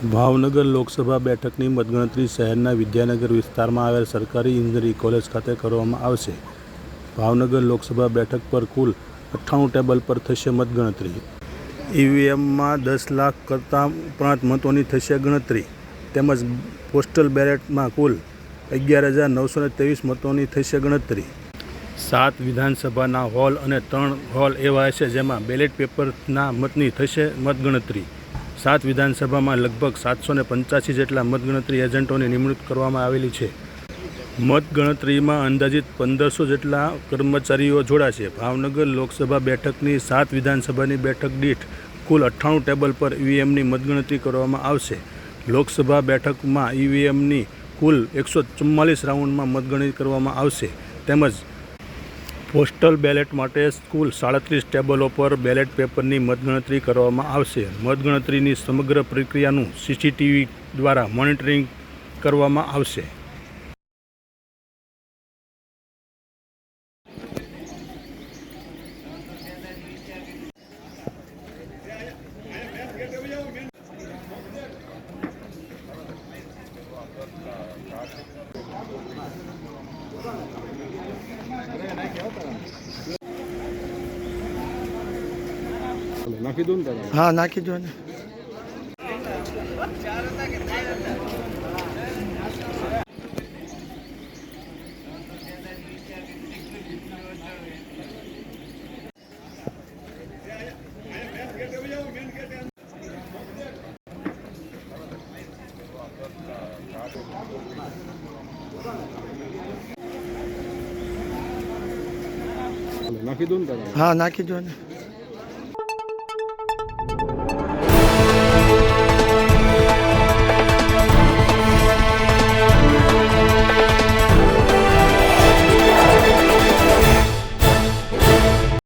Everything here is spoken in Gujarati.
ભાવનગર લોકસભા બેઠકની મતગણતરી શહેરના વિદ્યાનગર વિસ્તારમાં આવેલ સરકારી ઇજનેરી કોલેજ ખાતે કરવામાં આવશે. ભાવનગર લોકસભા બેઠક પર કુલ 98 ટેબલ પર થશે મતગણતરી. ઈવીએમમાં 10 લાખ કરતાં ઉપરાંત મતોની થશે ગણતરી તેમજ પોસ્ટલ બેલેટમાં કુલ 11,923 મતોની થશે ગણતરી. 7 વિધાનસભાના હોલ અને 3 હોલ એવા હશે જેમાં બેલેટ પેપરના મતની થશે મતગણતરી. 7 વિધાનસભામાં લગભગ 785 જેટલા મતગણતરી એજન્ટોની નિમણૂક કરવામાં આવેલી છે. મતગણતરીમાં અંદાજિત 1500 જેટલા કર્મચારીઓ જોડાશે. ભાવનગર લોકસભા બેઠકની 7 વિધાનસભાની બેઠક દીઠ કુલ 98 ટેબલ પર ઈવીએમની મતગણતરી કરવામાં આવશે. લોકસભા બેઠકમાં ઈવીએમની કુલ 144 રાઉન્ડમાં મતગણતરી કરવામાં આવશે તેમજ પોસ્ટલ બેલેટ માટે કુલ 37 ટેબલો પર બેલેટ પેપરની મતગણતરી કરવામાં આવશે. મતગણતરીની સમગ્ર પ્રક્રિયાનું સીસીટીવી દ્વારા મોનિટરિંગ કરવામાં આવશે. નાખી દો ને. હા, નાખી દો ને. નાખી દો ને. હા, નાખી દો ને.